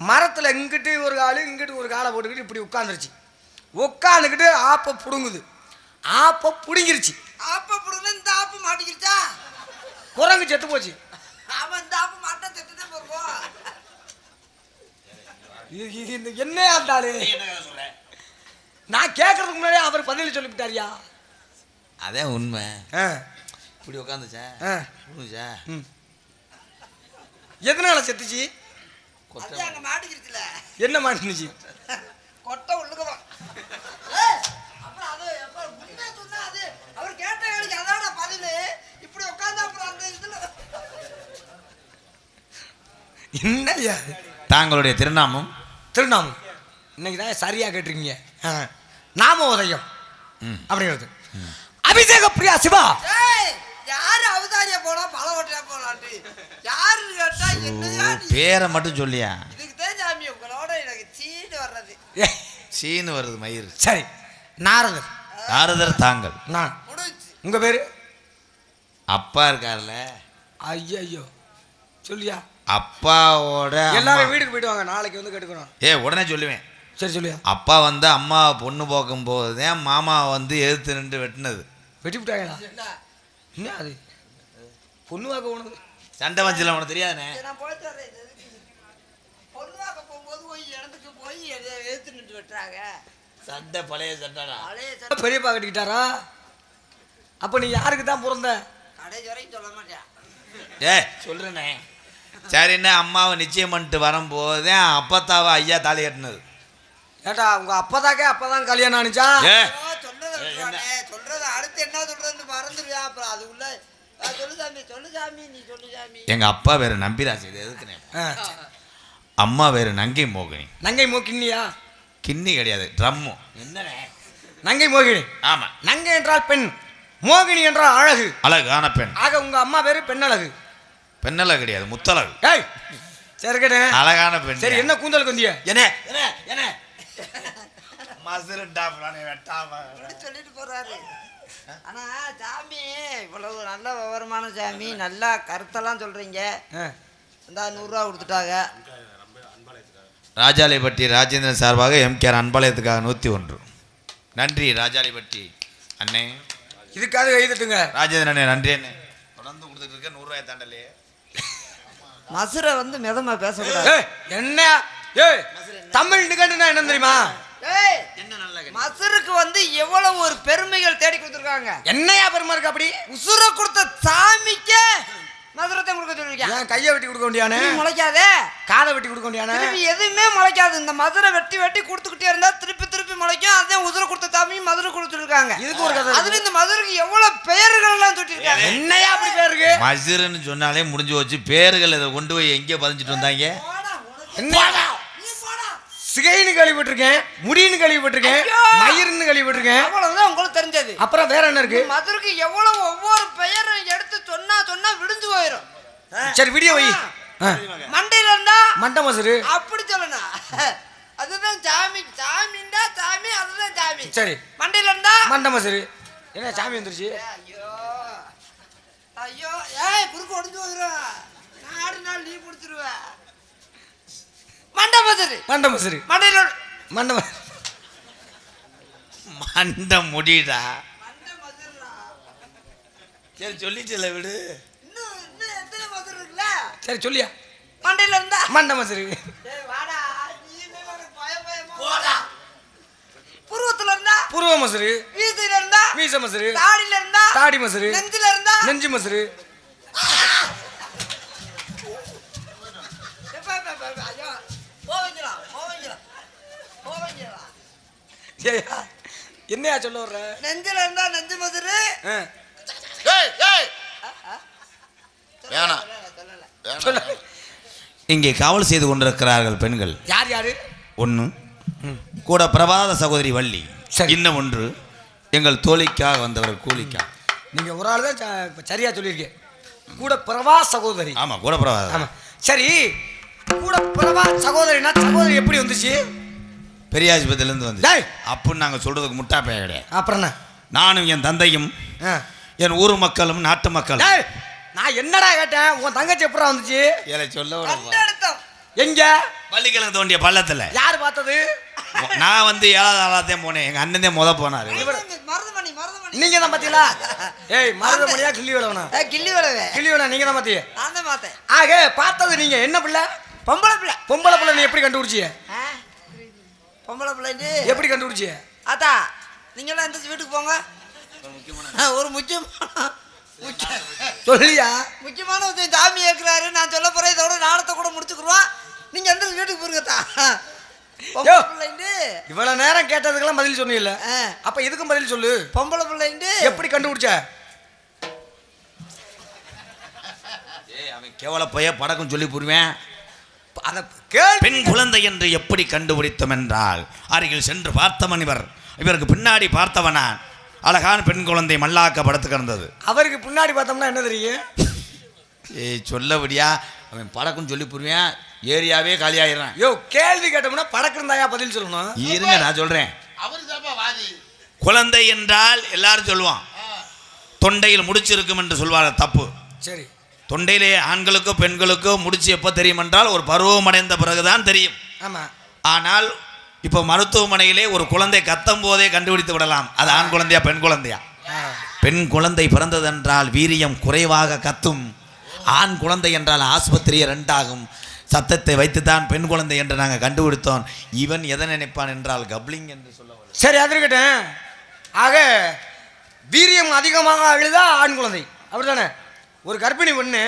மரத்தில் இங்கிட்டு ஒரு காலு இங்கிட்டு ஒரு காலை போட்டுக்கிட்டு இப்படி உட்காந்துக்கிட்டு ஆப்பை பிடுங்குது. ஆப்பை பிடுங்கிருச்சு. ஆப்பை பிடுங்க இந்த ஆப்பு மாட்டிக்கிருச்சா? குரங்கு செத்து போச்சு. அவன் இந்த ஆப்பு மாட்டா செத்துதான் போறோம். என்ன ஆண்டாளு, நான் கேட்கறதுக்கு முன்னாடியே அவர் பதில் சொல்லிவிட்டாரியா? அதே உண்மை. இப்படி உட்காந்துச்சா எதனால செத்துச்சு? அங்க மாட்டிக்கிருச்சுல. என்ன மாட்டினுச்சு? கொட்டை உள்ளுக்குதான். அப்புறம் அது முன்னே சொன்னா அது அவர் கேட்ட கேள்விக்கு அதான பதில். இப்படி உட்கார்ந்தா அப்புறம் அந்த இதுல என்னையா தாங்களுடைய திருநாமம்? திருநாமம். இன்னைக்கு தான் சரியா கேட்டிருக்கீங்க. நாம உதயம் அப்படிங்கிறது. அபிஷேக பிரியா சிவா. யாரு அவதாரியா போனா பல ஓட்டியா போலான்ட்டு யாருன்னு கேட்டா என்னையா பேரை மட்டும் சொல்லியா? இதுக்கு தான் சாமி உங்களோட எனக்கு சீனு வர்றது. சீனு வருது மயிர். சரி, நாரதர். நாரதர் தாங்கள். நான். முடிஞ்சு. உங்க பேரு? அப்பா இருக்கார்ல. ஐயோ சொல்லியா? அப்பாவோட எல்லாரும் வீட்டுக்கு போயிட்டு வாங்க, நாளைக்கு வந்து கேட்டுக்கணும். உடனே சொல்லுவேன். சரி சொல்லியா? அப்பா வந்து அம்மா பொண்ணு போக்கும் போதுதான் மாமா வந்து எதிர்த்து நின்று வெட்டினது. வெட்டி விட்டாங்களா? என்ன அது பொண்ணு வாக்க போனது? சண்டை வச்சுல உனக்கு தெரியாதுனே. நான் போயிட்டு வரேன். பொண்ணு வாக்க போகும்போது போய் இடத்துக்கு போய் எடுத்து நின்று வெட்டுறாங்க. சண்டை பழைய சண்டைடா. பழைய பெரியப்பா கட்டிக்கிட்டாரா? அப்ப நீ யாருக்கு தான் பிறந்த? கடைசி வரைக்கும் சொல்ல மாட்டேன். சொல்றேனே. சரிண்ணே, அம்மாவை நிச்சயம் பண்ணிட்டு வரும்போது அப்பத்தாவை ஐயா தாலி கட்டினது. ஏட்டா உங்க அப்பதாக்கே அப்பதான் கல்யாணம் ஆனிச்சா? சொல்றது அடுத்து என்ன சொல்றது மறந்துடுவியா? அப்புறம் அதுக்குள்ள சொல்லு சாமி, சொல்லு சாமி, நீ சொல்லு சாமி. எங்க அப்பா வேறு நம்பிராசி. இது எதுக்குனே? அம்மா வேறு நங்கை மோகினி. நங்கை மோகினியா? கிண்ணி கிடையாது, ட்ரம்மு. என்னண்ணே? நங்கை மோகினி. ஆமா. நங்கை என்றால் பெண், மோகினி என்றால் அழகு. அழகான பெண். ஆக உங்க அம்மா பேரு பெண்ணழகு. பெண்ணழகு கிடையாது, முத்தழகு. ஏய் சரி கேட்டேன். அழகான பெண். சரி, என்ன கூந்தலுக்கு வந்திய? என்ன மசுருண்டா வெட்டாம சொல்லிட்டு போறாரு. ஆனா சாமி இவ்வளவு நல்ல விவரமான சாமி, நல்லா கருத்தெல்லாம் சொல்றீங்க. இந்த 100 ரூபா கொடுத்துட்டாங்க. ராஜாலிப்பட்டி ராஜேந்திரன் சார்பாக எம்கேஆர் அன்பாலயத்துக்காக 101. நன்றி ராஜாலிப்பட்டி அண்ணே. இதுக்காக எழுதிட்டுங்க ராஜேந்திரன் அண்ணே. நன்றி அண்ணே. தொடர்ந்து கொடுத்துட்டு இருக்க 100 ரூபாய் தாண்டலையே. மசுரை வந்து மிதமா பேசக்கூடாது. என்ன தமிழ் நிகழ்னா என்ன தெரியுமா? மசுருக்கு வந்து எவ்வளவு ஒரு பெருமைகள் தேடி கொடுத்துருக்காங்க. என்னையா பெருமை இருக்கு? அப்படி உசுரை கொடுத்த சாமிக்கே மதுரத்தை கொடுக்க சொல்லிருக்கேன். ஏன் கையை வெட்டி கொடுக்க வேண்டியானே? முளைக்காதே. காதை வெட்டி கொடுக்க வேண்டியானே? திருப்பி எதுவுமே முளைக்காது. இந்த மதுரை வெட்டி வெட்டி கொடுத்துக்கிட்டே இருந்தா திருப்பி திருப்பி முளைக்கும். அதே உசுரை கொடுத்த சாமி மதுரை கொடுத்துருக்காங்க. இதுக்கு ஒரு கதை. அதுல இந்த மதுரைக்கு எவ்வளவு பெயர்கள் எல்லாம் சொல்லிருக்காங்க. என்னையா அப்படி பேர் இருக்கு? மசுருன்னு சொன்னாலே முடிஞ்சு வச்சு. பேர்கள் இதை கொண்டு போய் எங்கே பதிஞ்சிட்டு வந்தாங்க? என்ன சிகைன்னு கேள்விப்பட்டிருக்கேன், முடின்னு கேள்விப்பட்டிருக்கேன், மயிர்னு கேள்விப்பட்டிருக்கேன். அவ்வளவுதான் உங்களுக்கு தெரிஞ்சது. அப்புறம் வேற என்ன இருக்கு? மதுரைக்கு எவ்வளவு ஒவ்வொரு பெயரும் எடுத்து சொன்னா விடுஞ்சு போயிடும். சரி வீடியோ வை. மண்டையில இருந்தா மண்டை மசுரு அப்படி சொல்லணும். அதுதான் சாமி. சாமிண்டா சாமி, அதுதான் சாமி. சரி, மண்டையில இருந்தா மண்டை மசுரு. என்ன சாமி வந்துருச்சு? ஐயோ ஐயோ, ஏய் குறுக்கு ஒடிஞ்சு போயிடும். நாடு நாள் நீ பிடிச்சிருவ. மண்டை மதுரை. மண்டை மசுரு. மண்டையில மண்டை மண்டை முடிடா. மண்டை மதுரா. சரி சொல்லிச்சுல விடு. இன்னும் எத்தனை மதுரை இருக்குல்ல? சரி சொல்லியா? மண்டையில இருந்தா மண்டை மசுரு. ஏய் வாடா, நீமே எனக்கு பயமா போடா. புருவத்துல இருந்தா புருவ மசுரு. வீதியில இருந்தா மீச மசுரு. தாடியில இருந்தா தாடி மசுரு. நெஞ்சில இருந்தா நெஞ்சு மசுரு. ஐயோ போவீங்களா ஏய்யா, என்னையா சொல்ல வர்ற? நெஞ்சில இருந்தா நெஞ்சு மதுரை. வேணாம் சொல்ல. இங்கே காவல் செய்து கொண்டிருக்கிறார்கள் பெண்கள். யார் யாரு? ஒன்று கூட பிரபாத சகோதரி வள்ளி. சரி. இன்னும் ஒன்று எங்கள் தோழிக்காக வந்தவர் கூலிக்காக. நீங்க ஒரு ஆள் தான் சரியா சொல்லியிருக்கேன். கூட பிரபா சகோதரி. ஆமா, கூட பிரபாத. ஆமா சரி. கூட பிரபா சகோதரினா சகோதரி எப்படி வந்துச்சு? பெரிய ஆஸ்பத்திரியிலேருந்து வந்து டேய், அப்படின்னு நாங்கள் சொல்றதுக்கு முட்டா பைய கிடையாது. அப்புறம் என்ன? நானும் என் தந்தையும் என் ஊர் மக்களும் நாட்டு மக்களும். டேய், நான் என்னடா கேட்டேன்? உன் தங்கச்சி எப்படா வந்துச்சு? இதை சொல்ல கண்டெடுத்தோம். எங்க? பள்ளிக்கிழங்கு தோண்டிய பள்ளத்தில் யார் பார்த்தது? நான் வந்து 7வது ஆளாத்தையும் போனேன். எங்க அண்ணன் தான் போனாரு. மருதமணி நீங்க தான் பாத்தீங்களா? ஏய் மருதமணியா கிள்ளி வேணா? கிள்ளி விளவே கிள்ளி வேணா நீங்க தான் பாத்தீங்க. நான் தான் பார்த்தேன். ஆக பார்த்தது நீங்க. என்ன பிள்ளை? பொம்பளை பிள்ளை. பொம்பளை பிள்ளை. நீ எப்படி கண்டுபிடிச்சிய? பொம்பளை பிள்ளைண்டு எப்படி கண்டுபிடிச்சிய? அத்தா நீங்களாம் எந்த வீட்டுக்கு போங்க. ஒரு முக்கியமான சொல்லியா? முக்கியமான ஒரு சாமி ஏற்கிறாரு. நான் சொல்ல போறேன். இதோட நாடத்தை கூட முடிச்சுக்குருவோம். நீங்க எந்த வீட்டுக்கு போயிருக்கத்தா? பொம்பளை பிள்ளைண்டு. இவ்வளவு நேரம் கேட்டதுக்கெல்லாம் பதில் சொன்னீல்ல, அப்ப இதுக்கும் பதில் சொல்லு. பொம்பளை பிள்ளைண்டு எப்படி கண்டுபிடிச்ச? அவன் கேவல பைய படக்கும் சொல்லி புரிவேன். அதை கேள்வி. பெண் குழந்தை என்று எப்படி கண்டுபிடித்தோம் என்றால், அருகில் சென்று பார்த்த மனிதர் இவருக்கு பின்னாடி பார்த்தவனா அழகான பெண் குழந்தை மல்லாக்க படுத்து கிடந்தது. அவருக்கு பின்னாடி பார்த்தோம்னா என்ன தெரியும்? சொல்லபடியா அவன் படக்குன்னு சொல்லி புரியான், ஏரியாவே காலியாயிடுறான். யோ, கேள்வி கேட்டோம்னா படக்குந்தாயா பதில் சொல்லணும். இருங்க, நான் சொல்றேன். குழந்தை என்றால் எல்லாரும் சொல்லுவான், தொண்டையில் முடிச்சிருக்கும் என்று சொல்வாங்க. தப்பு. சரி, தொண்டையிலே ஆண்களுக்கோ பெண்களுக்கோ முடிச்சு எப்போ தெரியும் என்றால் ஒரு பருவம் அடைந்த பிறகுதான் தெரியும். ஆமா. ஆனால் இப்போ மருத்துவமனையிலே ஒரு குழந்தை கத்தும் போதே கண்டுபிடித்து விடலாம், அது ஆண் குழந்தையா பெண் குழந்தையா. பெண் குழந்தை பிறந்ததென்றால் வீரியம் குறைவாக கத்தும், ஆண் குழந்தை என்றால் ஆஸ்பத்திரியை ரெண்டாகும். சத்தத்தை வைத்துத்தான் பெண் குழந்தை என்று நாங்கள் கண்டுபிடித்தோம். இவன் எதை நினைப்பான் என்றால் கப்ளிங் என்று சொல்ல. சரி, அது இருக்கட்டும். ஆக வீரியம் அதிகமாக அழுதா ஆண் குழந்தை, அப்படித்தானே? ஒரு கர்ப்பிணி பொண்ணு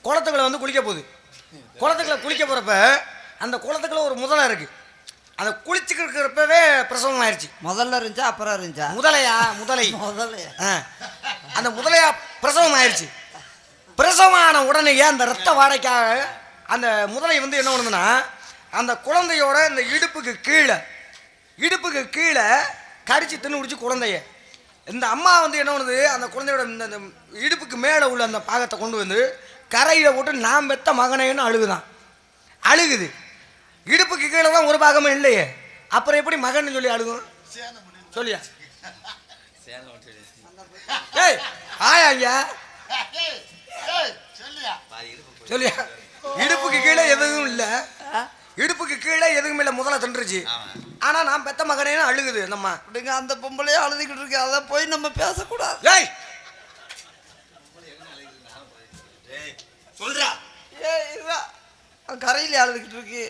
குளத்துக்குள்ள வந்து குளிக்க போகுது. குளத்துக்குள்ள குளிக்க போகிறப்ப அந்த குளத்துக்குள்ள ஒரு முதலை இருக்கு. அந்த குளிச்சுக்கிட்டு இருக்கிறப்பவே பிரசவம் ஆயிடுச்சு. முதல்ல இருந்துச்சா அப்புறம் இருந்துச்சா? முதலை. அந்த முதலையா பிரசவம் ஆயிடுச்சு. பிரசவமான உடனேயே அந்த ரத்த வாடைக்காக அந்த முதலை வந்து என்ன பண்ணுதுன்னா, அந்த குழந்தையோட இந்த இடுப்புக்கு கீழே கடிச்சு தின்னு குடிச்சு குழந்தைய. இந்த அம்மா வந்து என்ன பண்ணுது, அந்த குழந்தையோட இந்த இடுப்புக்கு மேலே உள்ள அந்த பாகத்தை கொண்டு வந்து கரையில் போட்டு நான் பெத்த மகனேன்னு அழுகுது. இடுப்புக்கு கீழே தான் ஒரு பாகமே இல்லையே, அப்புறம் எப்படி மகன் சொல்லி அழுகும்? சொல்லியா? ஏய் ஆயா ஐயா சொல்லியா? இடுப்புக்கு கீழே எதுவும் இல்லை, இடுப்புக்கு கீழே எதுவும் இல்லை, முதல்ல தின்றுச்சு. ஆனா நான் பெத்த மகனேன்னு அழுகுது. நம்ம அந்த பொம்பளையே அழுதுகிட்டு இருக்கு, அதை போய் நம்ம பேசக்கூடாது. ஏய் சொல்றா, கரையில அழுதுகிட்டு இருக்கு,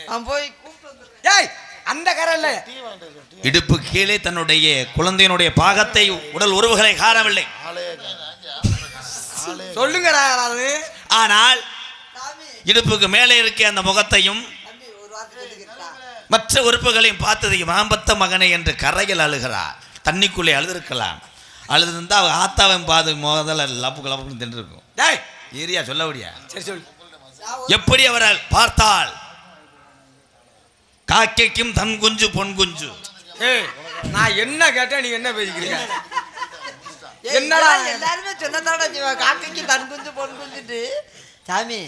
அவன் போய் கூப்பிட்டு. ஏய் அந்த கரை இல்ல, இடுப்பு கீழே தன்னுடைய குழந்தையினுடைய பாகத்தை உடல் உறவுகளை காணவில்லை. சொல்லுங்கடா. ஆனால் இடுப்புக்கு மேலே இருக்க அந்த முகத்தையும் மற்ற உறுப்புகளையும் பார்த்ததையும் மாம்பத்த மகனை என்று கரையில் அழுகிறார். தண்ணிக்குள்ளே அழுதுருக்கலாம், அழுதுருந்தா அவ ஆத்தாவின் பாது முதல்ல லப்புக்கு தின்றுருக்கும். ஏரியா சொல்ல முடியா? சரி சொல்லு. எப்படி அவரால் பார்த்தால் காக்கைக்கும் தன் குஞ்சு பொன் குஞ்சு. நான் என்ன கேட்டேன், நீ என்ன பேசிக்கிறீங்க? என்னடா எல்லாருமே சொன்னதோட காக்கைக்கு தன் குஞ்சு பொன் குஞ்சுட்டு. சாமி,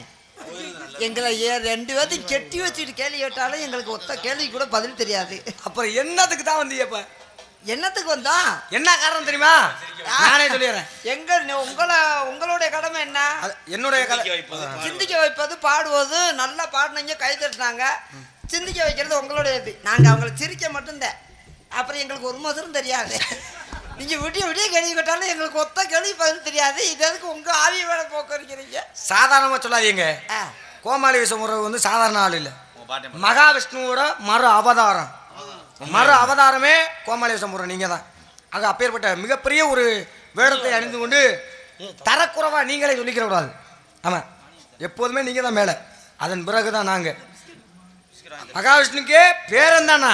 எங்களை 2 பேர்த்தையும் கெட்டி வச்சுட்டு கேள்வி கேட்டாலும் எங்களுக்கு ஒத்த கேள்வி கூட பதில் தெரியாது. அப்புறம் என்னத்துக்கு தான் வந்தீங்க? இப்ப என்னத்துக்கு வந்தா? என்ன காரணம் தெரியுமா? நானே சொல்லிடுறேன். உங்களுடைய கடமை என்ன? என்னுடைய சிந்திக்க வைப்பது, பாடுவது. நல்லா பாடினீங்க, கை தட்டினாங்க. சிந்திக்க வைக்கிறது உங்களுடைய இது. நாங்கள் அவங்கள சிரிக்க மட்டும்தான், அப்புறம் எங்களுக்கு ஒரு மாதம் தெரியாது. நீங்கள் விடிய கேள்வி கேட்டாலும் எங்களுக்கு ஒத்த கேள்வி பதில் தெரியாது. இது எதுக்கு உங்கள் ஆவிய வேலை போக்குறீங்க? சாதாரணமாக சொல்லாதீங்க. கோமாளி விஸ்வமுறை வந்து சாதாரண ஆள் இல்லை, மகாவிஷ்ணுவோட மறு அவதாரமே கோமாளி விஸ்வமுறை நீங்கள் தான். ஆக அப்பேற்பட்ட மிகப்பெரிய ஒரு வேடத்தை அணிந்து கொண்டு தரக்குறைவா நீங்களே சொல்லிக்கிற கூடாது. ஆமாம், எப்போதுமே நீங்கள் தான் மேலே, அதன் பிறகு தான் நாங்கள். மகாவிஷ்ணுக்கே பேரந்தானா?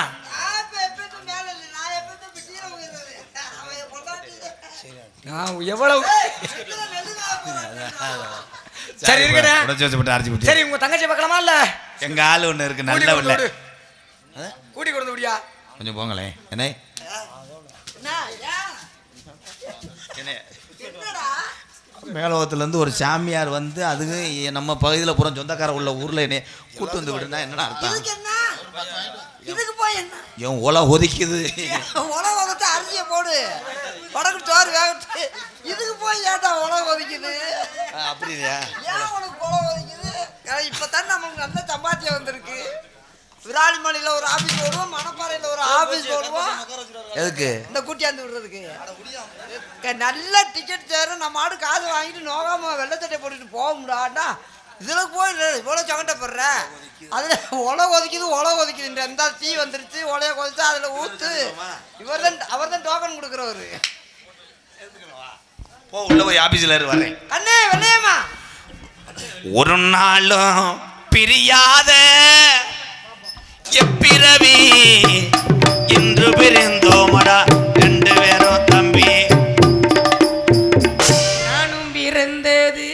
எவ்வளவு சரி இருக்கட்டும். சரி, உங்க தங்கச்சி பார்க்கலாமா? இல்ல எங்க ஆளு ஒண்ணு இருக்கு, நல்ல உள்ள கூட்டி கொடுத்து விடியா? கொஞ்சம் போங்களேன். என்ன மேலோகத்துலேருந்து ஒரு சாமியார் வந்து அதுக்கு நம்ம பகுதியில் புறம் சொந்தக்கார உள்ள ஊரில் என்ன கூட்டு வந்து விடுனா என்னடா அர்த்தம்? இதுக்கு போய் என்ன என் ஒலை ஒதுக்குது, ஒலை ஒதுத்து அரிசியை போடு, படகு சோறு வேகட்டு. இதுக்கு போய் ஏட்டா ஒலை ஒதுக்குது? அப்படியா? ஏன் உனக்கு ஒலை ஒதுக்குது? இப்போ தான் நமக்கு நல்ல சம்பாத்தியம் வந்திருக்கு. விராலிமலையில் ஒரு ஆஃபீஸ் போடுவோம், மணப்பாறையில் ஒரு ஆஃபீஸ் போடுவோம். எதுக்கு? இந்த கூட்டியாந்து விடுறதுக்கு. நல்ல டிக்கெட் சேரும், நம்ம ஆடு காசு வாங்கிட்டு நோகாம வெள்ளத்தட்டை போட்டுட்டு போக முடியாட்டா. இதில் போய் இவ்வளோ சங்கட்டப்படுற, அதில் ஒலை ஒதுக்குதுன்ற இந்த தீ வந்துருச்சு, ஒலையை கொதிச்சு அதில் ஊற்று. அவர் தான் டோக்கன் கொடுக்குறவர். போ உள்ள போய் ஆஃபீஸில் வரேன். அண்ணே வெள்ளையம்மா, ஒரு நாளும் பிரியாத எப்பிரவி இன்று பிரிந்தோமடா 2 பேரும் தம்பி. நானும் பிறந்தது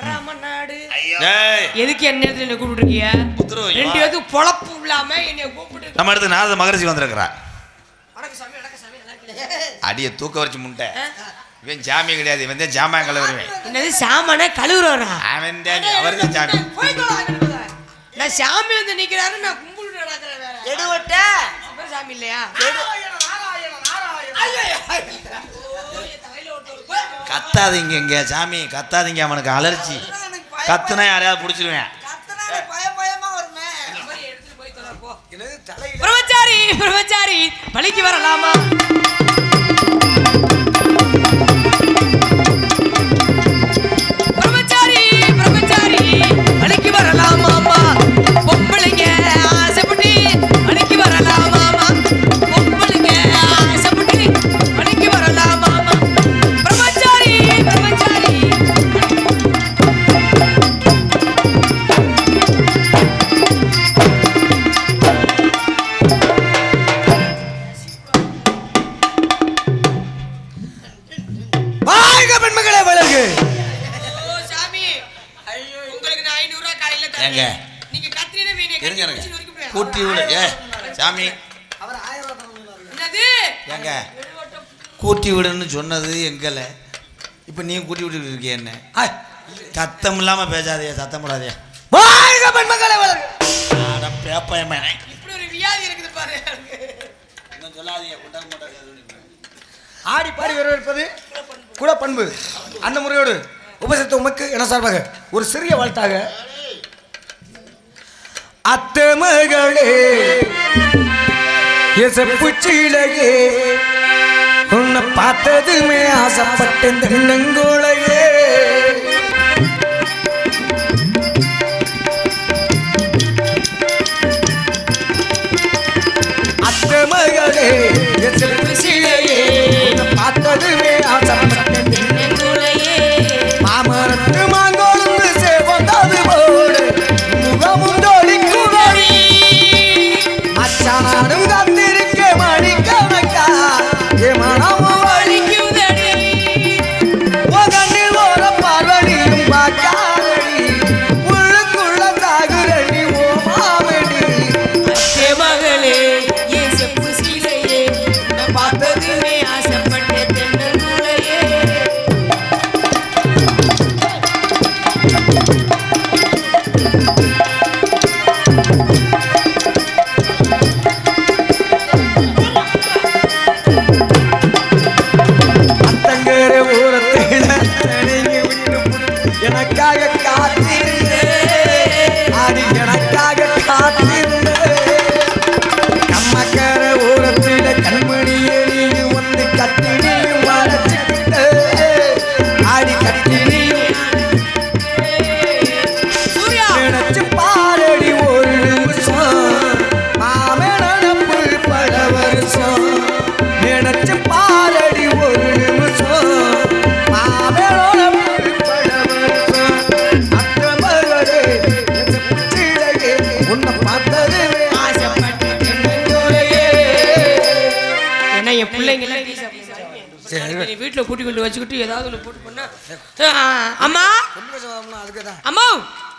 ராமநாடு. ஐயோ ஏய் எதுக்கு என்ன நேரத்துல என்ன கூப்பிட்டுருக்கீங்க? உத்தரவு வை. ரெண்டு பேத்துக்கு பொழப்பு இல்லாம என்னைய கூப்பிட்டு நம்ம அடுத்து நாரத மகரிஷி வந்திருக்கிறா. வணக்கம் சாமி, வணக்கம் சாமி, நல்லா இருக்கீங்களா? அடியை தூக்க வச்சு முண்டை. இவன் ஜாமி கிடையாது, இவன் தான் ஜாமான் கலவருவேன். என்னது சாமான கழுவுறவரா? அவன் தான் அவர் தான் ஜாமி. நான் சாமி வந்து நிக்கிறாரு, நான் கும்பிட்டு நடக்கிறேன். வேற எடுவட்ட சுப்பர் சாமி இல்லையா? கத்தாதீங்க இங்க சாமி, கத்தாதீங்க, அவனுக்கு அலர்ஜி. கத்துனா யாரையாவது பிடிச்சிருவேன். கத்தனால பயமா வருமே. என்னது தலையில பிரம்மச்சாரி பிரம்மச்சாரி பலிக்கு வரலாமா? பிரம்மச்சாரி பிரம்மச்சாரி பலிக்கு வரலாமாமா? பொம்பளைங்க ஆசைப்பட்டு பலிக்கு வரலாமாமா? பொம்பளைங்க ஆசைப்பட்டு பலிக்கு வரலாமாமா? பிரம்மச்சாரி பிரம்மச்சாரி வாழ்க பெண்மகளே வளர்க. ஓ சாமி, உங்களுக்கு நான் 500 ரூபாய் காலையில ஏங்க? தரேன். நீங்க கத்திரினா வீணே இருங்க இருங்க, கத்தி வரைக்கும் போய் கூட்டி விடு. ஏ சாமி, அவர் 1000 ரூபாய் தரணும். என்னது? ஏங்க கூட்டி விடுன்னு சொன்னது எங்களை, இப்போ நீ கூட்டி விட்டுட்டு இருக்கிய என்ன? சத்தம் இல்லாம பேசாதே, சத்தம் போடாதே. வாழ்க பெண்மகளே வளர்க. அட பேப்பயமே, இப்படி ஒரு வியாதி இருக்குது பாரு. இன்னும் சொல்லாதீங்க. குண்டாக மாட்டாங்க. ஆடி பாடி வரவேற்பது குல பண்பு. அந்த முறையோடு உபசரித்த உமக்கு என சார்பாக ஒரு சிறிய வாழ்த்தாக, அத்தை மகளே எசப்புச்சிலையே உன்னை பார்த்ததுமே ஆசைப்பட்டேன் தென்னங்கோளையே. அத்தை மகளே எசப்புச்சிலையே உன்னை பார்த்ததுமே ஆசைப்பட்டேன் தென்னங்கோளையே. மாமரத்து மாங்கோளுந்து சேவந்தாது போடு முகமும் தோழிக்குதடி. மச்சானாரும் காத்திருக்க மணிக்கணக்கா மனமும் வலிக்குதடி. கண்ணில் ஓர பார்வடியும் பார்க்காதடி. உள்ளுக்குள்ள தாகுரடி ஓ மாவடி. அத்தே மகளே என் செப்பு சீலையே உன்னை பார்த்ததுமே ஆசைப்பட்ட தென்னங்கூலையே. அத்தங்கர ஊரத்தில் தனிங்கி விட்டு எனக்காக காத்திருந்தே. அடி எனக்காக காத்திருந்தே. நம்மக்கர ஊரத்தில் கண்மணியே நீ வந்து கத்தினியும் வளர்ச்சிக்கிட்ட. அடி கத்தினியும் சூர்யா நினைச்சு பாரடி ஒரு நிமிஷம். மாமே நடப்பு பல வருஷம். நினைச்சு பாரடி ஒரு நிமிஷம். மாமே நடப்பு பல வருஷம். அத்தை மகளே எசப்புச்சிலையே உன்னை பார்த்ததுமே ஆசைப்பட்ட தென்னங்கூலையே. ஏன்னா என் பிள்ளைங்க எல்லாம் டீ சாப்பிடுறாங்க. நீ வீட்டுல கூட்டி கொண்டு வச்சுக்கிட்டு ஏதாவது ஒன்று போட்டு பண்ணா அம்மா அதுக்கு தான் அம்மா